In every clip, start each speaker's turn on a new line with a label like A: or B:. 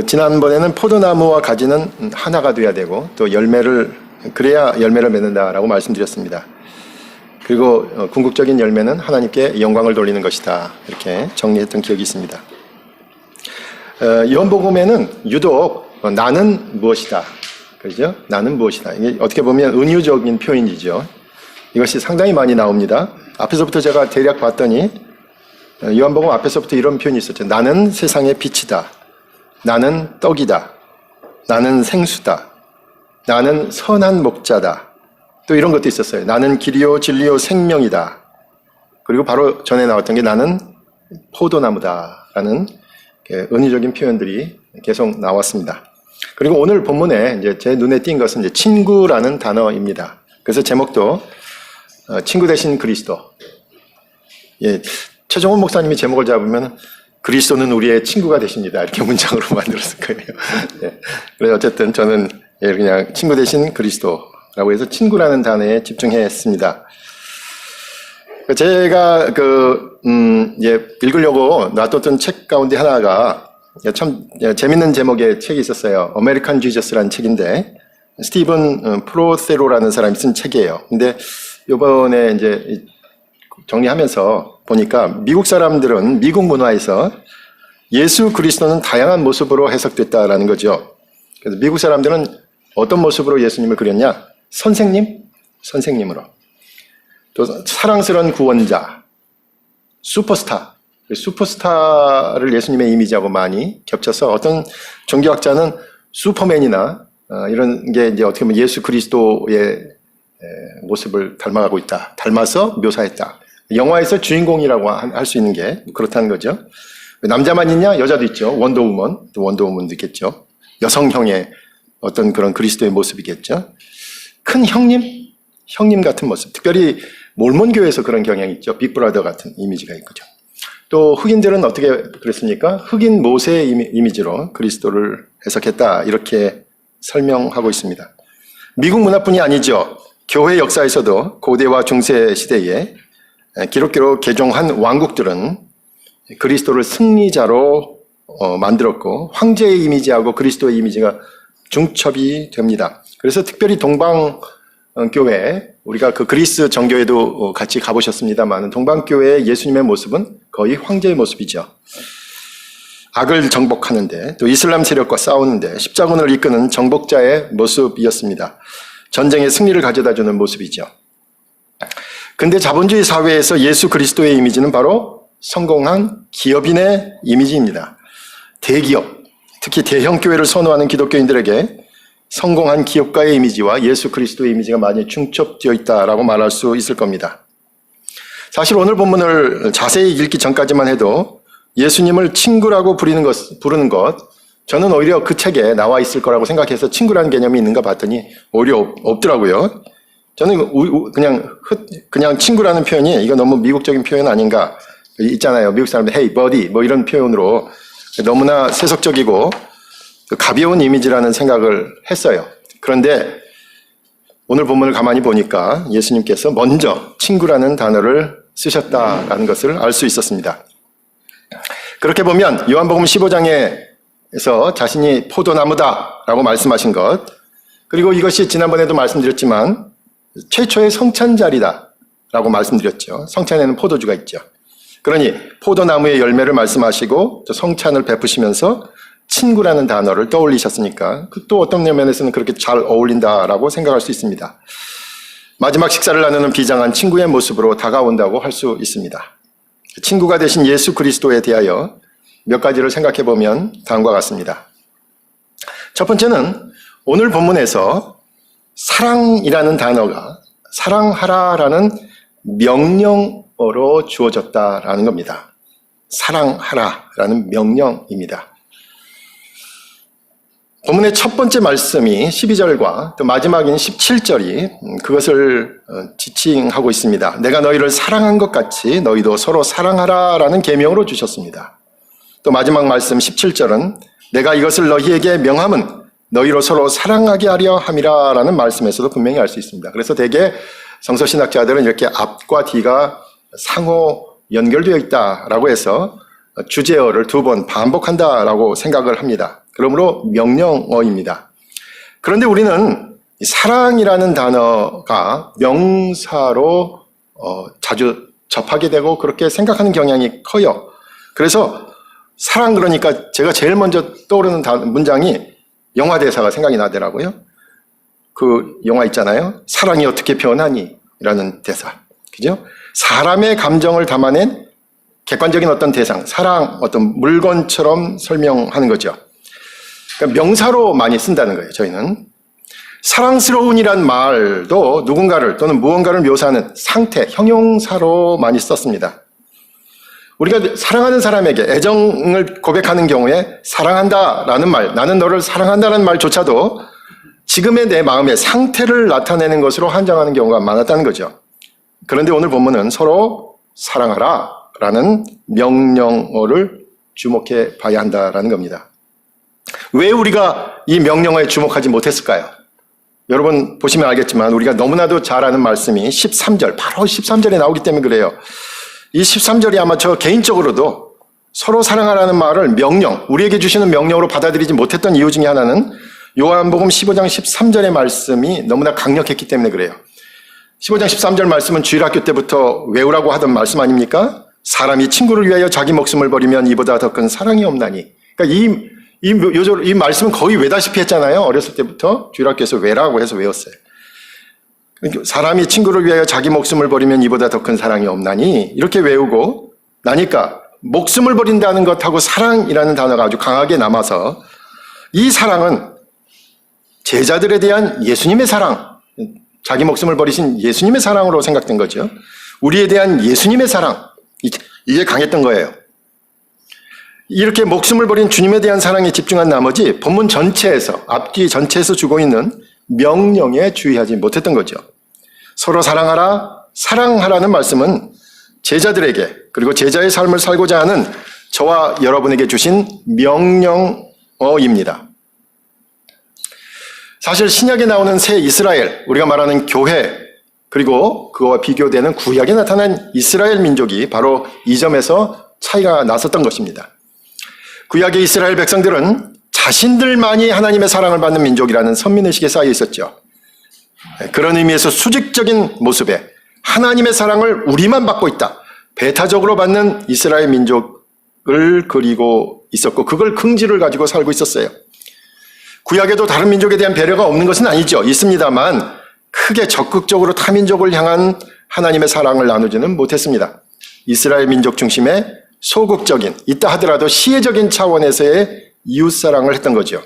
A: 지난번에는 포도나무와 가지는 하나가 돼야 되고 또 그래야 열매를 맺는다라고 말씀드렸습니다. 그리고 궁극적인 열매는 하나님께 영광을 돌리는 것이다. 이렇게 정리했던 기억이 있습니다. 요한복음에는 유독 나는 무엇이다. 그죠? 나는 무엇이다. 이게 어떻게 보면 은유적인 표현이죠. 이것이 상당히 많이 나옵니다. 앞에서부터 제가 대략 봤더니 요한복음 앞에서부터 이런 표현이 있었죠. 나는 세상의 빛이다. 나는 떡이다. 나는 생수다. 나는 선한 목자다. 또 이런 것도 있었어요. 나는 길이요 진리요 생명이다. 그리고 바로 전에 나왔던 게 나는 포도나무다라는 은유적인 표현들이 계속 나왔습니다. 그리고 오늘 본문에 이제 제 눈에 띈 것은 이제 친구라는 단어입니다. 그래서 제목도 친구 대신 그리스도. 예, 최종원 목사님이 제목을 잡으면 그리스도는 우리의 친구가 되십니다. 이렇게 문장으로 만들었을 거예요. 예, 그래서 어쨌든 저는 그냥 친구 대신 그리스도라고 해서 친구라는 단어에 집중했습니다. 제가 읽으려고 놔뒀던 책 가운데 하나가 참 재밌는 제목의 책이 있었어요. 아메리칸 지저스라는 책인데 스티븐 프로세로라는 사람이 쓴 책이에요. 근데 이번에 이제 정리하면서 보니까 미국 사람들은 미국 문화에서 예수 그리스도는 다양한 모습으로 해석됐다라는 거죠. 그래서 미국 사람들은 어떤 모습으로 예수님을 그렸냐? 선생님으로. 또 사랑스러운 구원자, 슈퍼스타를 예수님의 이미지하고 많이 겹쳐서 어떤 종교학자는 슈퍼맨이나 이런 게 이제 어떻게 보면 예수 그리스도의 모습을 닮아가고 있다. 닮아서 묘사했다. 영화에서 주인공이라고 할 수 있는 게 그렇다는 거죠. 남자만 있냐? 여자도 있죠. 원더우먼, 또 원더우먼도 있겠죠. 여성형의 어떤 그런 그리스도의 모습이겠죠. 큰 형님 같은 모습. 특별히 몰몬교회에서 그런 경향이 있죠. 빅브라더 같은 이미지가 있죠. 또 흑인들은 어떻게 그랬습니까? 흑인 모세의 이미지로 그리스도를 해석했다. 이렇게 설명하고 있습니다. 미국 문화뿐이 아니죠. 교회 역사에서도 고대와 중세 시대에 기독교로 개종한 왕국들은 그리스도를 승리자로 만들었고 황제의 이미지하고 그리스도의 이미지가 중첩이 됩니다. 그래서 특별히 동방교회, 우리가 그 그리스 정교회도 같이 가보셨습니다만 동방교회의 예수님의 모습은 거의 황제의 모습이죠. 악을 정복하는데 또 이슬람 세력과 싸우는데 십자군을 이끄는 정복자의 모습이었습니다. 전쟁의 승리를 가져다주는 모습이죠. 근데 자본주의 사회에서 예수 그리스도의 이미지는 바로 성공한 기업인의 이미지입니다. 대기업, 특히 대형 교회를 선호하는 기독교인들에게 성공한 기업가의 이미지와 예수 그리스도의 이미지가 많이 중첩되어 있다라고 말할 수 있을 겁니다. 사실 오늘 본문을 자세히 읽기 전까지만 해도 예수님을 친구라고 부르는 것, 저는 오히려 그 책에 나와 있을 거라고 생각해서 친구라는 개념이 있는가 봤더니 오히려 없더라고요. 저는 그냥 친구라는 표현이 이거 너무 미국적인 표현 아닌가. 있잖아요. 미국 사람들 hey buddy 뭐 이런 표현으로 너무나 세속적이고 가벼운 이미지라는 생각을 했어요. 그런데 오늘 본문을 가만히 보니까 예수님께서 먼저 친구라는 단어를 쓰셨다라는 것을 알 수 있었습니다. 그렇게 보면 요한복음 15장에서 자신이 포도나무다라고 말씀하신 것, 그리고 이것이 지난번에도 말씀드렸지만 최초의 성찬자리다라고 말씀드렸죠. 성찬에는 포도주가 있죠. 그러니 포도나무의 열매를 말씀하시고 성찬을 베푸시면서 친구라는 단어를 떠올리셨으니까 또 어떤 면에서는 그렇게 잘 어울린다라고 생각할 수 있습니다. 마지막 식사를 나누는 비장한 친구의 모습으로 다가온다고 할 수 있습니다. 친구가 되신 예수 그리스도에 대하여 몇 가지를 생각해 보면 다음과 같습니다. 첫 번째는 오늘 본문에서 사랑이라는 단어가 사랑하라라는 명령어로 주어졌다라는 겁니다. 사랑하라라는 명령입니다. 본문의 첫 번째 말씀이 12절과 또 마지막인 17절이 그것을 지칭하고 있습니다. 내가 너희를 사랑한 것 같이 너희도 서로 사랑하라라는 계명으로 주셨습니다. 또 마지막 말씀 17절은 내가 이것을 너희에게 명함은 너희로 서로 사랑하게 하려 함이라라는 말씀에서도 분명히 알 수 있습니다. 그래서 대개 성서신학자들은 이렇게 앞과 뒤가 상호 연결되어 있다라고 해서 주제어를 두 번 반복한다라고 생각을 합니다. 그러므로 명령어입니다. 그런데 우리는 사랑이라는 단어가 명사로 자주 접하게 되고 그렇게 생각하는 경향이 커요. 그래서 사랑 그러니까 제가 제일 먼저 떠오르는 문장이 영화 대사가 생각이 나더라고요. 그 영화 있잖아요. 사랑이 어떻게 표현하니? 라는 대사. 그죠? 사람의 감정을 담아낸 객관적인 어떤 대상, 사랑, 어떤 물건처럼 설명하는 거죠. 그러니까 명사로 많이 쓴다는 거예요, 저희는. 사랑스러운이란 말도 누군가를 또는 무언가를 묘사하는 상태, 형용사로 많이 썼습니다. 우리가 사랑하는 사람에게 애정을 고백하는 경우에 사랑한다라는 말, 나는 너를 사랑한다는 말조차도 지금의 내 마음의 상태를 나타내는 것으로 한정하는 경우가 많았다는 거죠. 그런데 오늘 본문은 서로 사랑하라 라는 명령어를 주목해 봐야 한다라는 겁니다. 왜 우리가 이 명령어에 주목하지 못했을까요? 여러분 보시면 알겠지만 우리가 너무나도 잘 아는 말씀이 13절, 바로 13절에 나오기 때문에 그래요. 이 13절이 아마 저 개인적으로도 서로 사랑하라는 말을 명령, 우리에게 주시는 명령으로 받아들이지 못했던 이유 중에 하나는 요한복음 15장 13절의 말씀이 너무나 강력했기 때문에 그래요. 15장 13절 말씀은 주일학교 때부터 외우라고 하던 말씀 아닙니까? 사람이 친구를 위하여 자기 목숨을 버리면 이보다 더 큰 사랑이 없나니. 그러니까 이 말씀은 거의 외다시피 했잖아요. 어렸을 때부터 주일학교에서 외라고 해서 외웠어요. 사람이 친구를 위하여 자기 목숨을 버리면 이보다 더 큰 사랑이 없나니 이렇게 외우고 나니까 목숨을 버린다는 것하고 사랑이라는 단어가 아주 강하게 남아서 이 사랑은 제자들에 대한 예수님의 사랑, 자기 목숨을 버리신 예수님의 사랑으로 생각된 거죠. 우리에 대한 예수님의 사랑, 이게 강했던 거예요. 이렇게 목숨을 버린 주님에 대한 사랑에 집중한 나머지 본문 전체에서, 앞뒤 전체에서 주고 있는 명령에 주의하지 못했던 거죠. 서로 사랑하라, 사랑하라는 말씀은 제자들에게 그리고 제자의 삶을 살고자 하는 저와 여러분에게 주신 명령어입니다. 사실 신약에 나오는 새 이스라엘, 우리가 말하는 교회, 그리고 그와 비교되는 구약에 나타난 이스라엘 민족이 바로 이 점에서 차이가 났었던 것입니다. 구약의 이스라엘 백성들은 자신들만이 하나님의 사랑을 받는 민족이라는 선민의식에 쌓여 있었죠. 그런 의미에서 수직적인 모습에 하나님의 사랑을 우리만 받고 있다, 배타적으로 받는 이스라엘 민족을 그리고 있었고 그걸 긍지를 가지고 살고 있었어요. 구약에도 다른 민족에 대한 배려가 없는 것은 아니죠. 있습니다만 크게 적극적으로 타민족을 향한 하나님의 사랑을 나누지는 못했습니다. 이스라엘 민족 중심의 소극적인, 있다 하더라도 시혜적인 차원에서의 이웃사랑을 했던 거죠.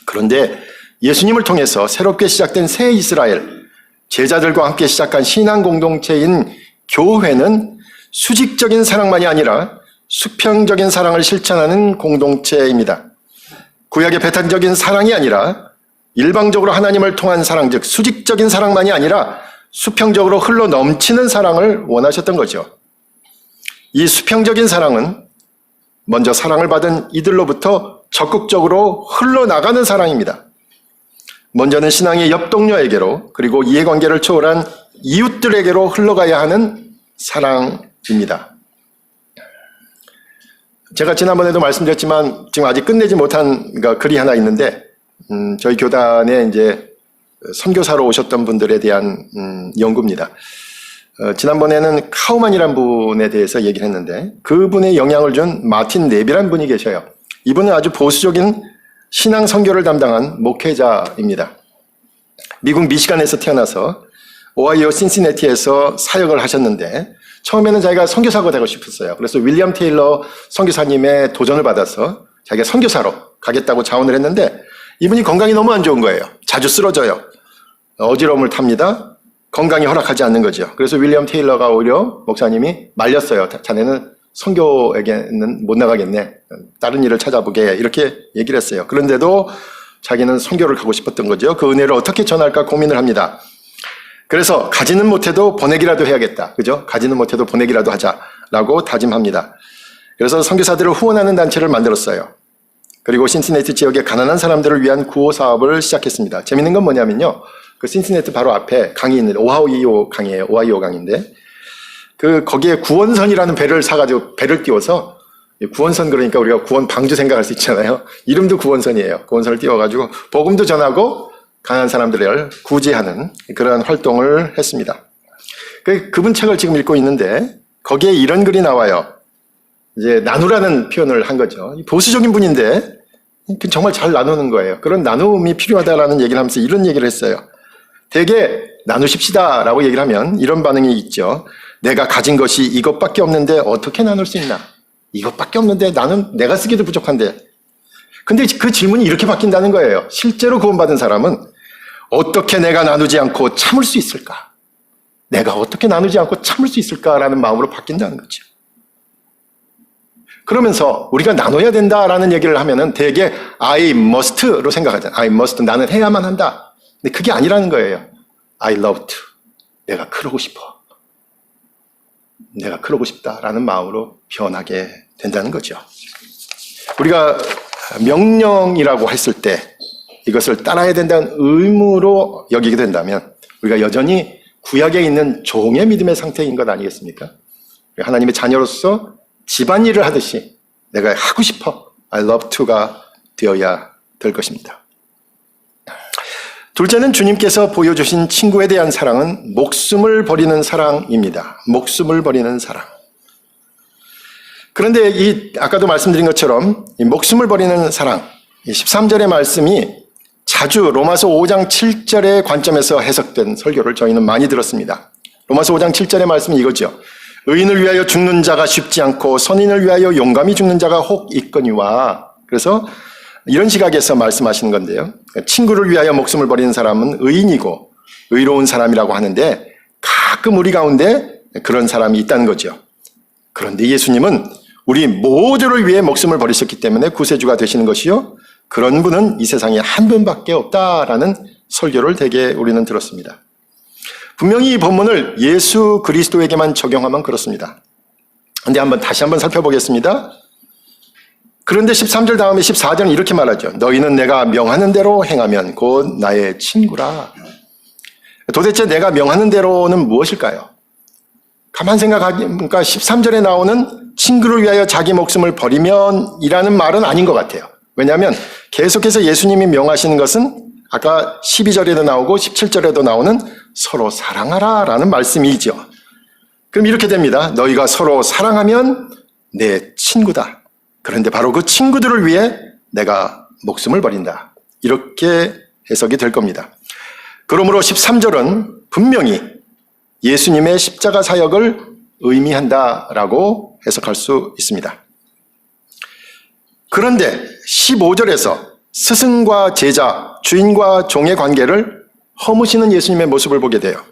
A: 그런데 예수님을 통해서 새롭게 시작된 새 이스라엘, 제자들과 함께 시작한 신앙 공동체인 교회는 수직적인 사랑만이 아니라 수평적인 사랑을 실천하는 공동체입니다. 구약의 배타적인 사랑이 아니라 일방적으로 하나님을 통한 사랑, 즉 수직적인 사랑만이 아니라 수평적으로 흘러 넘치는 사랑을 원하셨던 거죠. 이 수평적인 사랑은 먼저 사랑을 받은 이들로부터 적극적으로 흘러나가는 사랑입니다. 먼저는 신앙의 옆동료에게로 그리고 이해관계를 초월한 이웃들에게로 흘러가야 하는 사랑입니다. 제가 지난번에도 말씀드렸지만 지금 아직 끝내지 못한 글이 하나 있는데 저희 교단에 이제 선교사로 오셨던 분들에 대한 연구입니다. 지난번에는 카우만이라는 분에 대해서 얘기를 했는데 그분의 영향을 준 마틴 넵이라는 분이 계셔요. 이분은 아주 보수적인 신앙 선교를 담당한 목회자입니다. 미국 미시간에서 태어나서 오하이오 신시내티에서 사역을 하셨는데 처음에는 자기가 선교사가 되고 싶었어요. 그래서 윌리엄 테일러 선교사님의 도전을 받아서 자기가 선교사로 가겠다고 자원을 했는데 이분이 건강이 너무 안 좋은 거예요. 자주 쓰러져요. 어지러움을 탑니다. 건강이 허락하지 않는 거죠. 그래서 윌리엄 테일러가 오히려 목사님이 말렸어요. 자네는 선교에게는 못 나가겠네. 다른 일을 찾아보게 이렇게 얘기를 했어요. 그런데도 자기는 선교를 가고 싶었던 거죠. 그 은혜를 어떻게 전할까 고민을 합니다. 그래서 가지는 못해도 보내기라도 해야겠다. 그죠? 가지는 못해도 보내기라도 하자라고 다짐합니다. 그래서 선교사들을 후원하는 단체를 만들었어요. 그리고 신시내티 지역의 가난한 사람들을 위한 구호 사업을 시작했습니다. 재밌는 건 뭐냐면요. 그 신시내티 바로 앞에 강이 있는데 오하이오 강이에요. 오하이오 강인데 거기에 구원선이라는 배를 사가지고 배를 띄워서 구원선 그러니까 우리가 구원 방주 생각할 수 있잖아요. 이름도 구원선이에요. 구원선을 띄워가지고 복음도 전하고 가난한 사람들을 구제하는 그런 활동을 했습니다. 그분 책을 지금 읽고 있는데 거기에 이런 글이 나와요. 이제 나누라는 표현을 한 거죠. 보수적인 분인데 정말 잘 나누는 거예요. 그런 나눔이 필요하다라는 얘기를 하면서 이런 얘기를 했어요. 대개 나누십시다라고 얘기를 하면 이런 반응이 있죠. 내가 가진 것이 이것밖에 없는데 어떻게 나눌 수 있나? 이것밖에 없는데 나는 내가 쓰기도 부족한데. 근데 그 질문이 이렇게 바뀐다는 거예요. 실제로 구원받은 사람은 어떻게 내가 나누지 않고 참을 수 있을까? 내가 어떻게 나누지 않고 참을 수 있을까라는 마음으로 바뀐다는 거죠. 그러면서 우리가 나눠야 된다라는 얘기를 하면은 대개 I must로 생각하잖아요. I must, 나는 해야만 한다. 근데 그게 아니라는 거예요. I love to, 내가 그러고 싶어. 내가 그러고 싶다라는 마음으로 변하게 된다는 거죠. 우리가 명령이라고 했을 때 이것을 따라야 된다는 의무로 여기게 된다면 우리가 여전히 구약에 있는 종의 믿음의 상태인 것 아니겠습니까? 하나님의 자녀로서 집안일을 하듯이 내가 하고 싶어, I love to가 되어야 될 것입니다. 둘째는 주님께서 보여주신 친구에 대한 사랑은 목숨을 버리는 사랑입니다. 목숨을 버리는 사랑. 그런데 아까도 말씀드린 것처럼 이 목숨을 버리는 사랑, 13절의 말씀이 자주 로마서 5장 7절의 관점에서 해석된 설교를 저희는 많이 들었습니다. 로마서 5장 7절의 말씀이 이거죠. 의인을 위하여 죽는 자가 쉽지 않고 선인을 위하여 용감히 죽는 자가 혹 있거니와. 그래서 이런 시각에서 말씀하시는 건데요. 친구를 위하여 목숨을 버리는 사람은 의인이고 의로운 사람이라고 하는데 가끔 우리 가운데 그런 사람이 있다는 거죠. 그런데 예수님은 우리 모두를 위해 목숨을 버리셨기 때문에 구세주가 되시는 것이요. 그런 분은 이 세상에 한 분밖에 없다라는 설교를 대개 우리는 들었습니다. 분명히 이 본문을 예수 그리스도에게만 적용하면 그렇습니다. 그런데 다시 한번 살펴보겠습니다. 그런데 13절 다음에 14절은 이렇게 말하죠. 너희는 내가 명하는 대로 행하면 곧 나의 친구라. 도대체 내가 명하는 대로는 무엇일까요? 가만 생각하니까 13절에 나오는 친구를 위하여 자기 목숨을 버리면 이라는 말은 아닌 것 같아요. 왜냐하면 계속해서 예수님이 명하시는 것은 아까 12절에도 나오고 17절에도 나오는 서로 사랑하라 라는 말씀이죠. 그럼 이렇게 됩니다. 너희가 서로 사랑하면 내 친구다. 그런데 바로 그 친구들을 위해 내가 목숨을 버린다. 이렇게 해석이 될 겁니다. 그러므로 13절은 분명히 예수님의 십자가 사역을 의미한다라고 해석할 수 있습니다. 그런데 15절에서 스승과 제자, 주인과 종의 관계를 허무시는 예수님의 모습을 보게 돼요.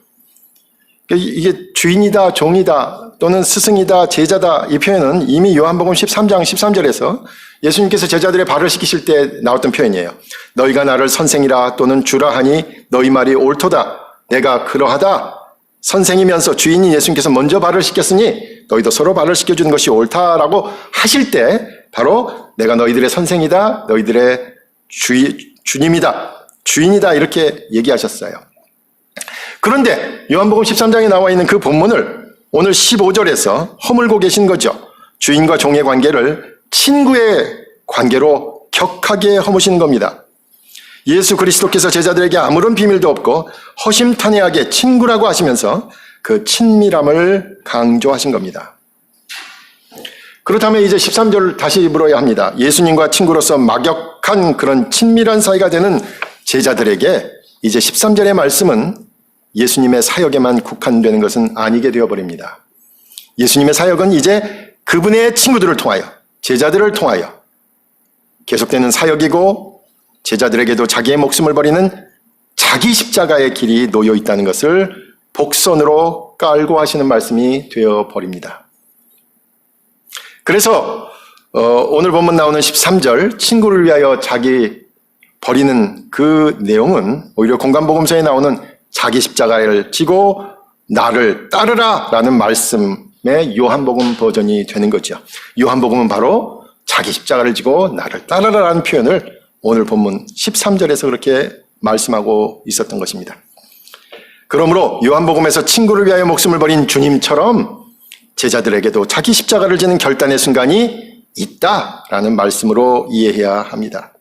A: 이게 주인이다, 종이다, 또는 스승이다, 제자다 이 표현은 이미 요한복음 13장 13절에서 예수님께서 제자들의 발을 씻기실 때 나왔던 표현이에요. 너희가 나를 선생이라 또는 주라 하니 너희 말이 옳도다. 내가 그러하다. 선생이면서 주인인 예수님께서 먼저 발을 씻겼으니 너희도 서로 발을 씻겨주는 것이 옳다라고 하실 때 바로 내가 너희들의 선생이다, 너희들의 주님이다, 주인이다 이렇게 얘기하셨어요. 그런데 요한복음 13장에 나와 있는 그 본문을 오늘 15절에서 허물고 계신 거죠. 주인과 종의 관계를 친구의 관계로 격하게 허무시는 겁니다. 예수 그리스도께서 제자들에게 아무런 비밀도 없고 허심탄회하게 친구라고 하시면서 그 친밀함을 강조하신 겁니다. 그렇다면 이제 13절 다시 물어야 합니다. 예수님과 친구로서 막역한 그런 친밀한 사이가 되는 제자들에게 이제 13절의 말씀은 예수님의 사역에만 국한되는 것은 아니게 되어버립니다. 예수님의 사역은 이제 그분의 친구들을 통하여, 제자들을 통하여 계속되는 사역이고 제자들에게도 자기의 목숨을 버리는 자기 십자가의 길이 놓여 있다는 것을 복선으로 깔고 하시는 말씀이 되어버립니다. 그래서 오늘 본문 나오는 13절 친구를 위하여 자기 버리는 그 내용은 오히려 공간복음서에 나오는 자기 십자가를 지고 나를 따르라 라는 말씀의 요한복음 버전이 되는 거죠. 요한복음은 바로 자기 십자가를 지고 나를 따르라 라는 표현을 오늘 본문 13절에서 그렇게 말씀하고 있었던 것입니다. 그러므로 요한복음에서 친구를 위하여 목숨을 버린 주님처럼 제자들에게도 자기 십자가를 지는 결단의 순간이 있다라는 말씀으로 이해해야 합니다.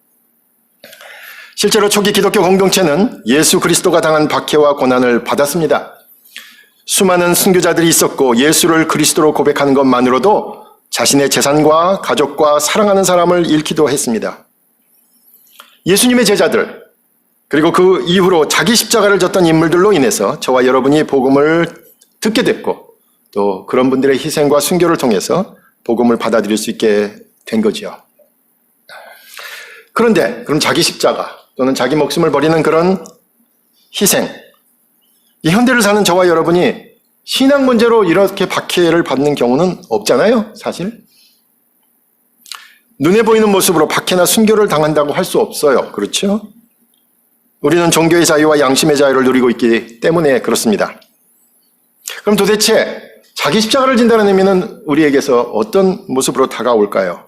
A: 실제로 초기 기독교 공동체는 예수 그리스도가 당한 박해와 고난을 받았습니다. 수많은 순교자들이 있었고 예수를 그리스도로 고백하는 것만으로도 자신의 재산과 가족과 사랑하는 사람을 잃기도 했습니다. 예수님의 제자들, 그리고 그 이후로 자기 십자가를 졌던 인물들로 인해서 저와 여러분이 복음을 듣게 됐고 또 그런 분들의 희생과 순교를 통해서 복음을 받아들일 수 있게 된 거지요. 그런데 그럼 자기 십자가 또는 자기 목숨을 버리는 그런 희생, 이 현대를 사는 저와 여러분이 신앙 문제로 이렇게 박해를 받는 경우는 없잖아요, 사실. 눈에 보이는 모습으로 박해나 순교를 당한다고 할 수 없어요. 그렇죠? 우리는 종교의 자유와 양심의 자유를 누리고 있기 때문에 그렇습니다. 그럼 도대체 자기 십자가를 진다는 의미는 우리에게서 어떤 모습으로 다가올까요?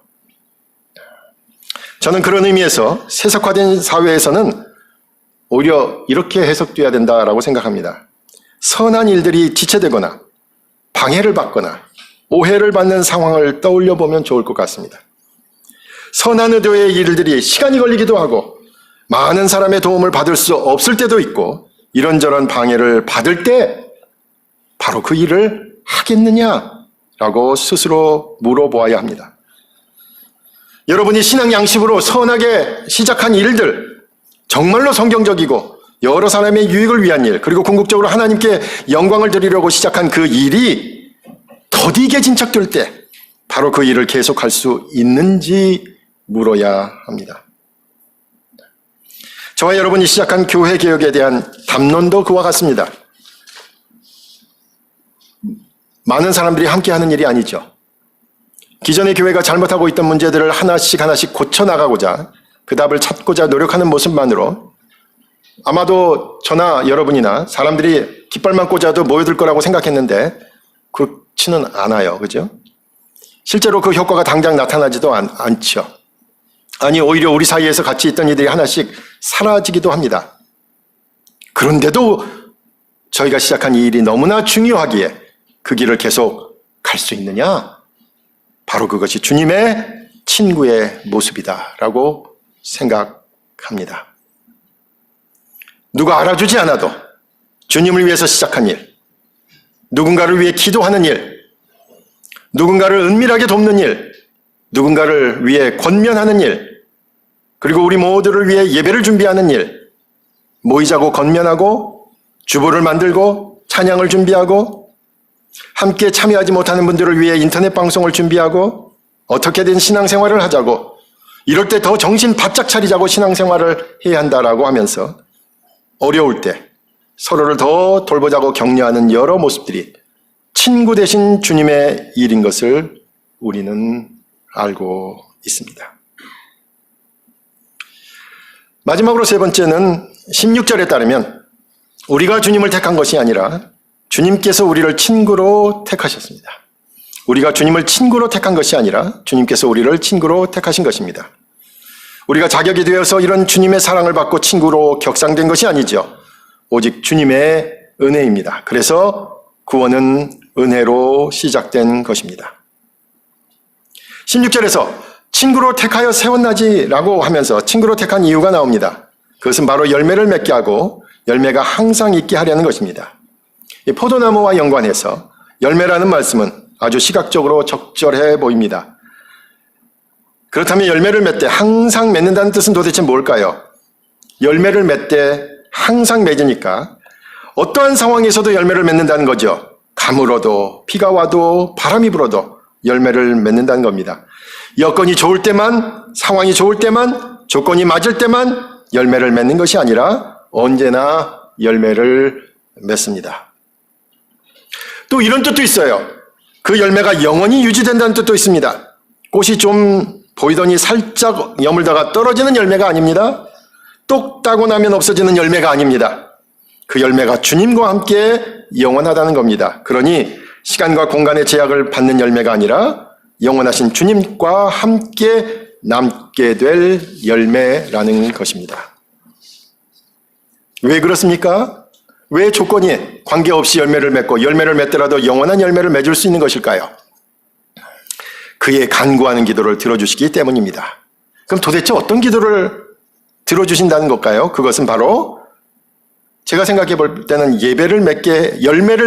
A: 저는 그런 의미에서 세속화된 사회에서는 오히려 이렇게 해석돼야 된다라고 생각합니다. 선한 일들이 지체되거나 방해를 받거나 오해를 받는 상황을 떠올려 보면 좋을 것 같습니다. 선한 의도의 일들이 시간이 걸리기도 하고 많은 사람의 도움을 받을 수 없을 때도 있고 이런저런 방해를 받을 때 바로 그 일을 하겠느냐라고 스스로 물어보아야 합니다. 여러분이 신앙 양식으로 선하게 시작한 일들, 정말로 성경적이고 여러 사람의 유익을 위한 일, 그리고 궁극적으로 하나님께 영광을 드리려고 시작한 그 일이 더디게 진척될 때 바로 그 일을 계속할 수 있는지 물어야 합니다. 저와 여러분이 시작한 교회 개혁에 대한 담론도 그와 같습니다. 많은 사람들이 함께하는 일이 아니죠. 기존의 교회가 잘못하고 있던 문제들을 하나씩 고쳐나가고자 그 답을 찾고자 노력하는 모습만으로 아마도 저나 여러분이나 사람들이 깃발만 꽂아도 모여들 거라고 생각했는데 그렇지는 않아요. 그죠? 실제로 그 효과가 당장 나타나지도 않죠. 아니, 오히려 우리 사이에서 같이 있던 이들이 하나씩 사라지기도 합니다. 그런데도 저희가 시작한 이 일이 너무나 중요하기에 그 길을 계속 갈 수 있느냐? 바로 그것이 주님의 친구의 모습이다라고 생각합니다. 누가 알아주지 않아도 주님을 위해서 시작한 일, 누군가를 위해 기도하는 일, 누군가를 은밀하게 돕는 일, 누군가를 위해 권면하는 일, 그리고 우리 모두를 위해 예배를 준비하는 일, 모이자고 권면하고 주보를 만들고 찬양을 준비하고 함께 참여하지 못하는 분들을 위해 인터넷 방송을 준비하고 어떻게든 신앙생활을 하자고 이럴 때 더 정신 바짝 차리자고 신앙생활을 해야 한다라고 하면서 어려울 때 서로를 더 돌보자고 격려하는 여러 모습들이 친구 대신 주님의 일인 것을 우리는 알고 있습니다. 마지막으로 세 번째는 16절에 따르면 우리가 주님을 택한 것이 아니라 주님께서 우리를 친구로 택하셨습니다. 우리가 주님을 친구로 택한 것이 아니라 주님께서 우리를 친구로 택하신 것입니다. 우리가 자격이 되어서 이런 주님의 사랑을 받고 친구로 격상된 것이 아니죠. 오직 주님의 은혜입니다. 그래서 구원은 은혜로 시작된 것입니다. 16절에서 친구로 택하여 세웠나지라고 하면서 친구로 택한 이유가 나옵니다. 그것은 바로 열매를 맺게 하고 열매가 항상 있게 하려는 것입니다. 이 포도나무와 연관해서 열매라는 말씀은 아주 시각적으로 적절해 보입니다. 그렇다면 열매를 맺되 항상 맺는다는 뜻은 도대체 뭘까요? 열매를 맺되 항상 맺으니까 어떠한 상황에서도 열매를 맺는다는 거죠. 가물어도 비가 와도 바람이 불어도 열매를 맺는다는 겁니다. 여건이 좋을 때만, 상황이 좋을 때만, 조건이 맞을 때만 열매를 맺는 것이 아니라 언제나 열매를 맺습니다. 또 이런 뜻도 있어요. 그 열매가 영원히 유지된다는 뜻도 있습니다. 꽃이 좀 보이더니 살짝 여물다가 떨어지는 열매가 아닙니다. 똑 따고 나면 없어지는 열매가 아닙니다. 그 열매가 주님과 함께 영원하다는 겁니다. 그러니 시간과 공간의 제약을 받는 열매가 아니라 영원하신 주님과 함께 남게 될 열매라는 것입니다. 왜 그렇습니까? 왜 조건이 관계없이 열매를 맺고 열매를 맺더라도 영원한 열매를 맺을 수 있는 것일까요? 그의 간구하는 기도를 들어주시기 때문입니다. 그럼 도대체 어떤 기도를 들어주신다는 걸까요? 그것은 바로 제가 생각해 볼 때는 열매를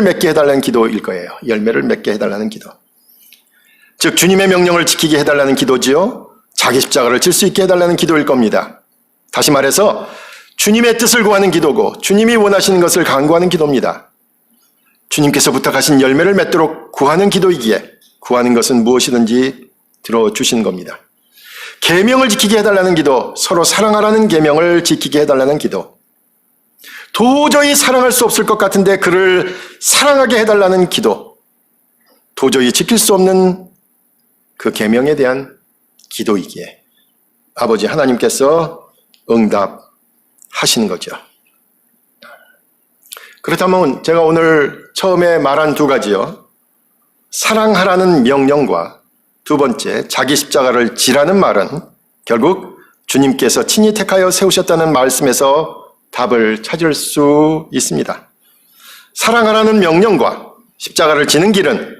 A: 맺게 해달라는 기도일 거예요. 열매를 맺게 해달라는 기도. 즉 주님의 명령을 지키게 해달라는 기도지요. 자기 십자가를 질 수 있게 해달라는 기도일 겁니다. 다시 말해서 주님의 뜻을 구하는 기도고 주님이 원하시는 것을 간구하는 기도입니다. 주님께서 부탁하신 열매를 맺도록 구하는 기도이기에 구하는 것은 무엇이든지 들어주시는 겁니다. 계명을 지키게 해달라는 기도, 서로 사랑하라는 계명을 지키게 해달라는 기도, 도저히 사랑할 수 없을 것 같은데 그를 사랑하게 해달라는 기도, 도저히 지킬 수 없는 그 계명에 대한 기도이기에 아버지 하나님께서 응답하시는 거죠. 그렇다면 제가 오늘 처음에 말한 두 가지요. 사랑하라는 명령과 두 번째 자기 십자가를 지라는 말은 결국 주님께서 친히 택하여 세우셨다는 말씀에서 답을 찾을 수 있습니다. 사랑하라는 명령과 십자가를 지는 길은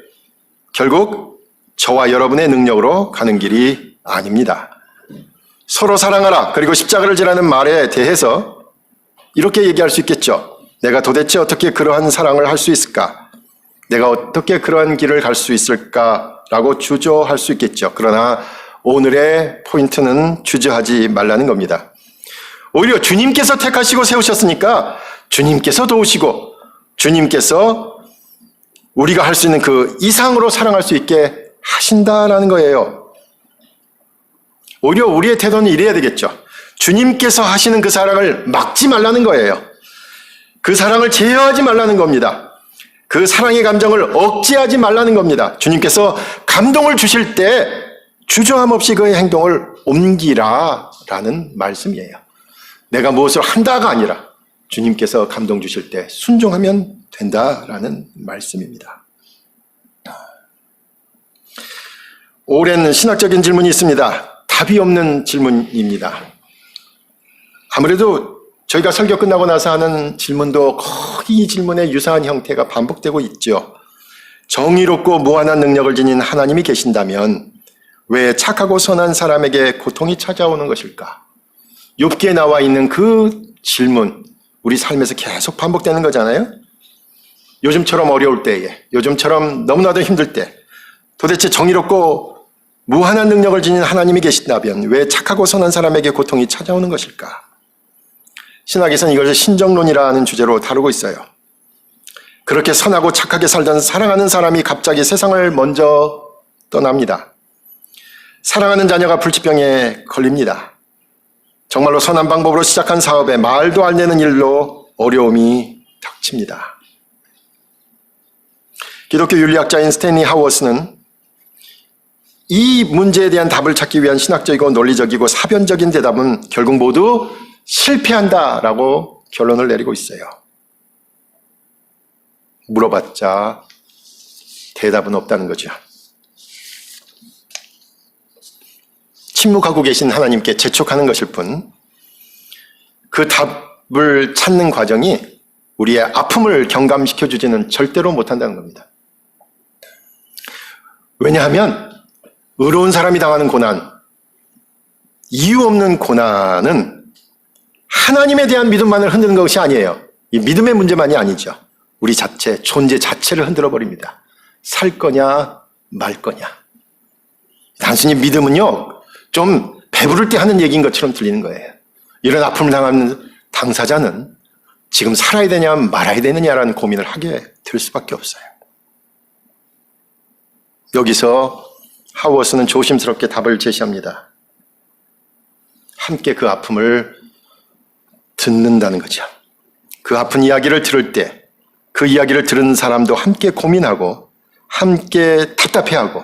A: 결국 저와 여러분의 능력으로 가는 길이 아닙니다. 서로 사랑하라 그리고 십자가를 지라는 말에 대해서 이렇게 얘기할 수 있겠죠. 내가 도대체 어떻게 그러한 사랑을 할 수 있을까? 내가 어떻게 그러한 길을 갈 수 있을까라고 주저할 수 있겠죠. 그러나 오늘의 포인트는 주저하지 말라는 겁니다. 오히려 주님께서 택하시고 세우셨으니까 주님께서 도우시고 주님께서 우리가 할 수 있는 그 이상으로 사랑할 수 있게 하신다라는 거예요. 오히려 우리의 태도는 이래야 되겠죠. 주님께서 하시는 그 사랑을 막지 말라는 거예요. 그 사랑을 제어하지 말라는 겁니다. 그 사랑의 감정을 억제하지 말라는 겁니다. 주님께서 감동을 주실 때 주저함 없이 그의 행동을 옮기라라는 말씀이에요. 내가 무엇을 한다가 아니라 주님께서 감동 주실 때 순종하면 된다라는 말씀입니다. 오랜 신학적인 질문이 있습니다. 답이 없는 질문입니다. 아무래도 저희가 설교 끝나고 나서 하는 질문도 거의 이 질문의 유사한 형태가 반복되고 있죠. 정의롭고 무한한 능력을 지닌 하나님이 계신다면 왜 착하고 선한 사람에게 고통이 찾아오는 것일까? 욥기에 나와 있는 그 질문, 우리 삶에서 계속 반복되는 거잖아요. 요즘처럼 어려울 때에, 요즘처럼 너무나도 힘들 때 도대체 정의롭고 무한한 능력을 지닌 하나님이 계신다면 왜 착하고 선한 사람에게 고통이 찾아오는 것일까? 신학에서는 이것을 신정론이라는 주제로 다루고 있어요. 그렇게 선하고 착하게 살던 사랑하는 사람이 갑자기 세상을 먼저 떠납니다. 사랑하는 자녀가 불치병에 걸립니다. 정말로 선한 방법으로 시작한 사업에 말도 안 되는 일로 어려움이 닥칩니다. 기독교 윤리학자인 스탠리 하워스는 이 문제에 대한 답을 찾기 위한 신학적이고 논리적이고 사변적인 대답은 결국 모두 실패한다라고 결론을 내리고 있어요. 물어봤자 대답은 없다는 거죠. 침묵하고 계신 하나님께 재촉하는 것일 뿐 그 답을 찾는 과정이 우리의 아픔을 경감시켜주지는 절대로 못한다는 겁니다. 왜냐하면 의로운 사람이 당하는 고난, 이유 없는 고난은 하나님에 대한 믿음만을 흔드는 것이 아니에요. 이 믿음의 문제만이 아니죠. 우리 자체, 존재 자체를 흔들어 버립니다. 살 거냐 말 거냐. 단순히 믿음은요, 좀 배부를 때 하는 얘기인 것처럼 들리는 거예요. 이런 아픔을 당하는 당사자는 지금 살아야 되냐 말아야 되느냐라는 고민을 하게 될 수밖에 없어요. 여기서 하워스는 조심스럽게 답을 제시합니다. 함께 그 아픔을 듣는다는 거죠. 그 아픈 이야기를 들을 때 그 이야기를 들은 사람도 함께 고민하고 함께 답답해하고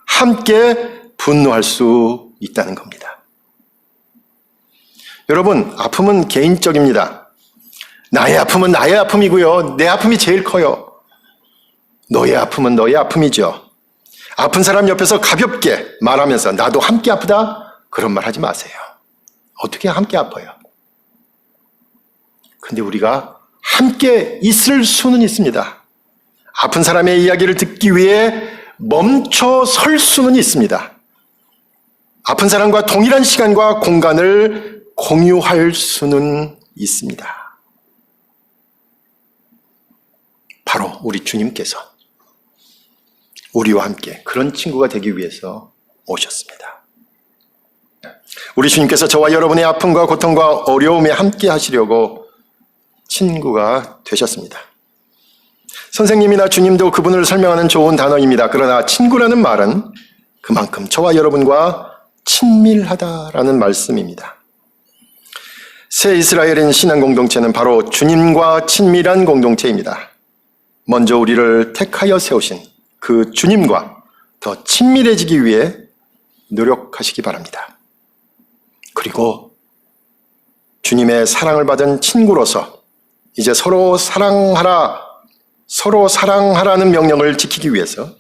A: 함께 분노할 수 있다는 겁니다. 여러분, 아픔은 개인적입니다. 나의 아픔은 나의 아픔이고요. 내 아픔이 제일 커요. 너의 아픔은 너의 아픔이죠. 아픈 사람 옆에서 가볍게 말하면서 나도 함께 아프다? 그런 말 하지 마세요. 어떻게 함께 아파요? 근데 우리가 함께 있을 수는 있습니다. 아픈 사람의 이야기를 듣기 위해 멈춰 설 수는 있습니다. 아픈 사람과 동일한 시간과 공간을 공유할 수는 있습니다. 바로 우리 주님께서 우리와 함께 그런 친구가 되기 위해서 오셨습니다. 우리 주님께서 저와 여러분의 아픔과 고통과 어려움에 함께 하시려고 친구가 되셨습니다. 선생님이나 주님도 그분을 설명하는 좋은 단어입니다. 그러나 친구라는 말은 그만큼 저와 여러분과 친밀하다라는 말씀입니다. 새 이스라엘인 신앙 공동체는 바로 주님과 친밀한 공동체입니다. 먼저 우리를 택하여 세우신 그 주님과 더 친밀해지기 위해 노력하시기 바랍니다. 그리고 주님의 사랑을 받은 친구로서 이제 서로 사랑하라는 명령을 지키기 위해서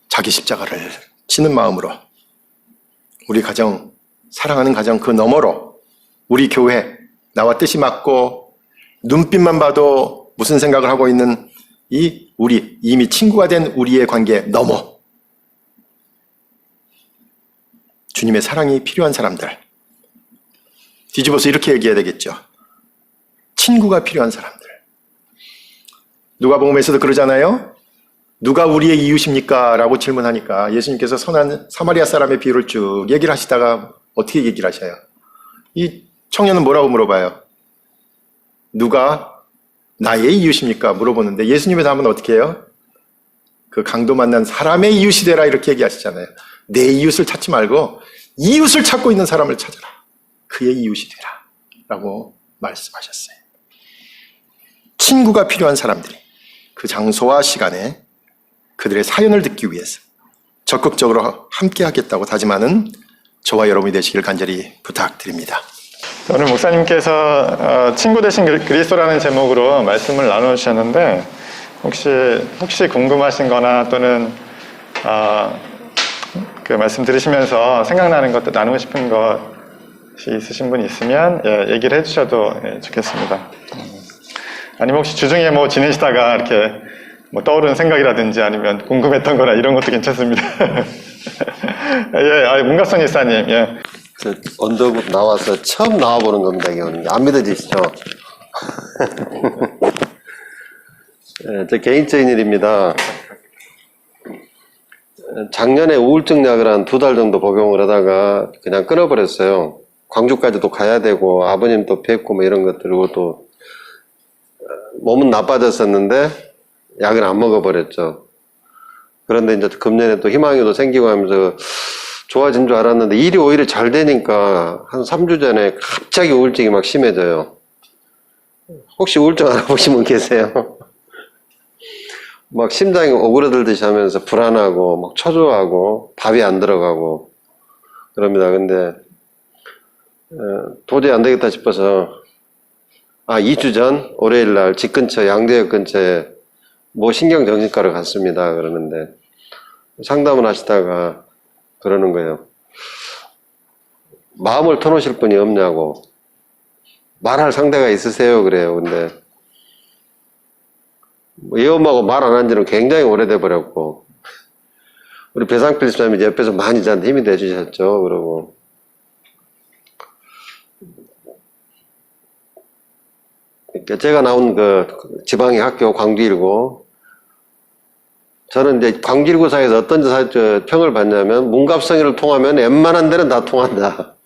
A: 자기 십자가를 지는 마음으로 우리 가정, 사랑하는 가정 그 너머로 우리 교회, 나와 뜻이 맞고 눈빛만 봐도 무슨 생각을 하고 있는 우리 이미 친구가 된 우리의 관계 넘어 주님의 사랑이 필요한 사람들, 뒤집어서 이렇게 얘기해야 되겠죠. 친구가 필요한 사람들. 누가복음에서도 그러잖아요. 누가 우리의 이웃입니까? 라고 질문하니까 예수님께서 선한 사마리아 사람의 비유를 쭉 얘기를 하시다가 어떻게 얘기를 하셔요? 이 청년은 뭐라고 물어봐요? 누가 나의 이웃입니까? 물어보는데 예수님의 답은 어떻게 해요? 그 강도 만난 사람의 이웃이 되라 이렇게 얘기하시잖아요. 내 이웃을 찾지 말고 이웃을 찾고 있는 사람을 찾아라. 그의 이웃이 되라 라고 말씀하셨어요. 친구가 필요한 사람들이 그 장소와 시간에 그들의 사연을 듣기 위해서 적극적으로 함께 하겠다고 다짐하는 저와 여러분이 되시길 간절히 부탁드립니다.
B: 오늘 목사님께서 친구 되신 그리스도라는 제목으로 말씀을 나눠주셨는데 혹시 궁금하신 거나 또는 그 말씀 들으시면서 생각나는 것도 나누고 싶은 것이 있으신 분이 있으면 얘기를 해주셔도 좋겠습니다. 아니면 혹시 주중에 지내시다가 이렇게 떠오르는 생각이라든지 아니면 궁금했던 거나 이런 것도 괜찮습니다. 문갑선 이사님.
C: 언더북 나와서 처음 나와보는 겁니다. 이건 안 믿어지시죠? 제 개인적인 일입니다. 작년에 우울증 약을 한 2달 정도 복용을 하다가 그냥 끊어버렸어요. 광주까지도 가야 되고 아버님도 뵙고 이런 것들고 또 몸은 나빠졌었는데 약을 안 먹어버렸죠. 그런데 이제 금년에 또 희망이 생기고 하면서 좋아진 줄 알았는데 일이 오히려 잘 되니까 한 3주 전에 갑자기 우울증이 막 심해져요. 혹시 우울증 알아보신 분 계세요? 막 심장이 오그라들듯이 하면서 불안하고 막 초조하고 밥이 안 들어가고 그럽니다. 근데 도저히 안 되겠다 싶어서 2주 전 월요일 날 집 근처 양재역 근처에 신경정신과를 갔습니다. 그러는데 상담을 하시다가 그러는 거예요. 마음을 터놓으실 분이 없냐고. 말할 상대가 있으세요? 그래요. 근데 이 엄마하고 말 안 한 지는 굉장히 오래돼 버렸고 우리 배상필 집사님이 옆에서 많이 저한테 힘이 돼주셨죠. 그러고 제가 나온 그 지방의 학교 광주일고 저는 이제 광주일고사에서 어떤 평을 받냐면 문갑성이를 통하면 웬만한 데는 다 통한다.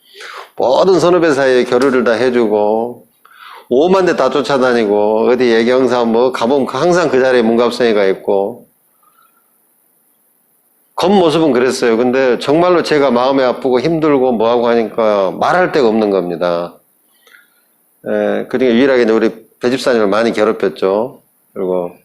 C: 모든 선후배 사이에 교류를 다 해주고 5만 대 다 쫓아다니고 어디 예경사 가보면 항상 그 자리에 문갑성이가 있고 겉모습은 그랬어요. 근데 정말로 제가 마음이 아프고 힘들고 뭐하고 하니까 말할 데가 없는 겁니다. 그중에 유일하게 우리 배집사님을 많이 괴롭혔죠. 그리고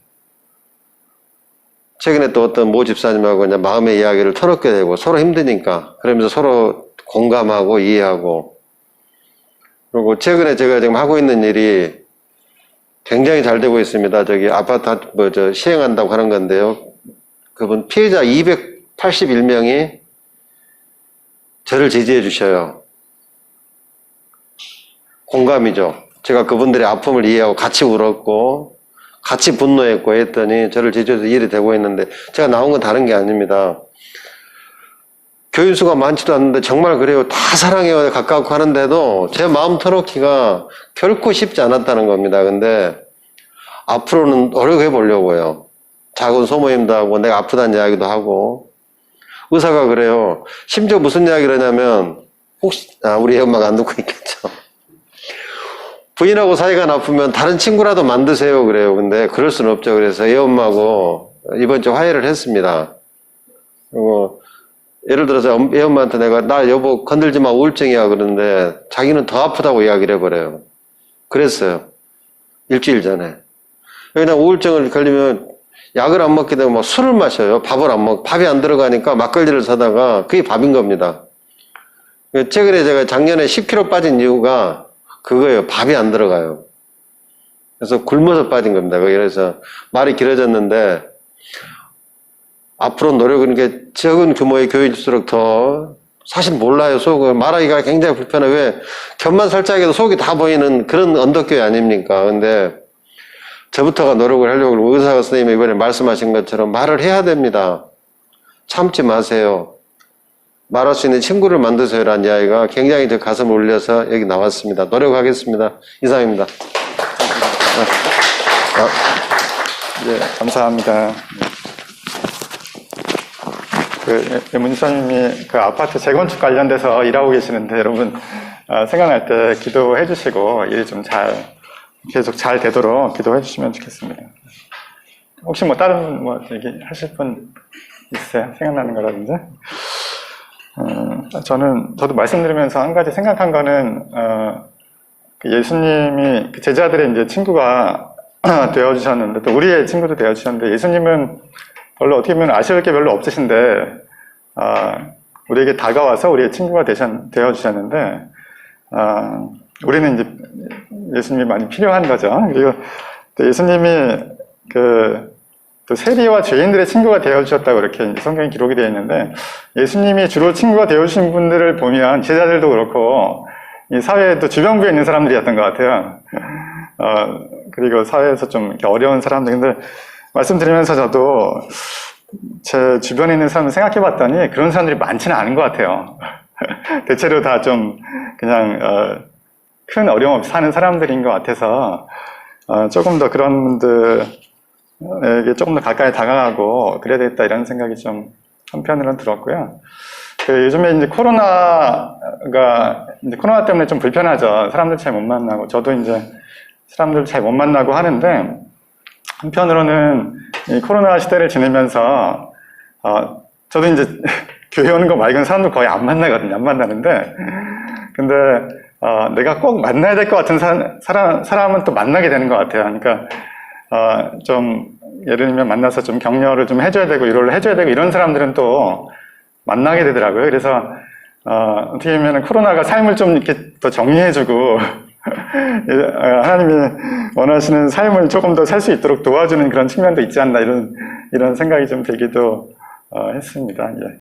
C: 최근에 또 어떤 모 집사님하고 이제 마음의 이야기를 털어놓게 되고 서로 힘드니까 그러면서 서로 공감하고 이해하고 그리고 최근에 제가 지금 하고 있는 일이 굉장히 잘 되고 있습니다. 저기 아파트 시행한다고 하는 건데요. 그분 피해자 281명이 저를 지지해 주셔요. 공감이죠. 제가 그분들의 아픔을 이해하고 같이 울었고 같이 분노했고 했더니 저를 제주에서 일이 되고 있는데 제가 나온 건 다른 게 아닙니다. 교인 수가 많지도 않는데 정말 그래요. 다 사랑해요. 가깝고 하는데도 제 마음 터놓기가 결코 쉽지 않았다는 겁니다. 근데 앞으로는 노력해 보려고요. 작은 소모임도 하고 내가 아프다는 이야기도 하고 의사가 그래요. 심지어 무슨 이야기를 하냐면 혹시 우리 엄마가 안 듣고 있겠죠. 부인하고 사이가 나쁘면 다른 친구라도 만드세요 그래요. 근데 그럴 수는 없죠. 그래서 애 엄마하고 이번 주 화해를 했습니다. 그리고 예를 들어서 애 엄마한테 내가 나 여보 건들지 마 우울증이야 그러는데 자기는 더 아프다고 이야기를 해버려요. 그랬어요. 일주일 전에. 그냥 우울증을 걸리면 약을 안 먹게 되면 막 술을 마셔요. 밥을 안 먹, 밥이 안 들어가니까 막걸리를 사다가 그게 밥인 겁니다. 최근에 제가 작년에 10kg 빠진 이유가 그거예요. 밥이 안 들어가요. 그래서 굶어서 빠진 겁니다. 그래서 말이 길어졌는데 앞으로 노력은 게 적은 규모의 교회일수록 더 사실 몰라요. 속을 말하기가 굉장히 불편해. 왜 곁만 살짝 해도 속이 다 보이는 그런 언덕교회 아닙니까? 근데 저부터가 노력을 하려고 그러고 의사 선생님이 이번에 말씀하신 것처럼 말을 해야 됩니다. 참지 마세요. 말할 수 있는 친구를 만드세요라는 이야기가 굉장히 제 가슴을 울려서 여기 나왔습니다. 노력하겠습니다. 이상입니다.
B: 네, 감사합니다. 문지사님이 그 아파트 재건축 관련돼서 일하고 계시는데 여러분 생각날 때 기도해 주시고 일이 좀 계속 잘 되도록 기도해 주시면 좋겠습니다. 혹시 뭐 다른 뭐 얘기하실 분 있으세요? 생각나는 거라든지? 저도 말씀드리면서 한 가지 생각한 거는 그 예수님이 그 제자들의 이제 친구가 되어 주셨는데 또 우리의 친구도 되어 주셨는데 예수님은 별로 어떻게 보면 아쉬울 게 별로 없으신데 우리에게 다가와서 우리의 친구가 되어 주셨는데 우리는 이제 예수님이 많이 필요한 거죠. 그리고 또 예수님이 또 세리와 죄인들의 친구가 되어 주셨다고 이렇게 성경에 기록이 되어 있는데 예수님이 주로 친구가 되어 주신 분들을 보면 제자들도 그렇고 이 사회에도 주변부에 있는 사람들이었던 것 같아요. 그리고 사회에서 좀 이렇게 어려운 사람들. 근데 말씀드리면서 저도 제 주변에 있는 사람을 생각해 봤더니 그런 사람들이 많지는 않은 것 같아요. 대체로 다 좀 그냥 큰 어려움 없이 사는 사람들인 것 같아서 조금 더 그런 분들에게 조금 더 가까이 다가가고 그래야 되겠다 이런 생각이 좀 한편으로는 들었고요. 요즘에 이제 코로나 때문에 좀 불편하죠. 사람들 잘 못 만나고 저도 이제 사람들 잘 못 만나고 하는데 한편으로는 이 코로나 시대를 지내면서 저도 이제 교회 오는 거 말고는 사람들 거의 안 만나거든요. 안 만나는데 근데 내가 꼭 만나야 될 것 같은 사람은 또 만나게 되는 것 같아요. 그러니까 좀 예를 들면 만나서 좀 격려를 좀 해줘야 되고 위로를 해줘야 되고 이런 사람들은 또 만나게 되더라고요. 그래서 어떻게 보면 코로나가 삶을 좀 이렇게 더 정리해주고 하나님이 원하시는 삶을 조금 더 살 수 있도록 도와주는 그런 측면도 있지 않나 이런 생각이 좀 들기도 했습니다. 예.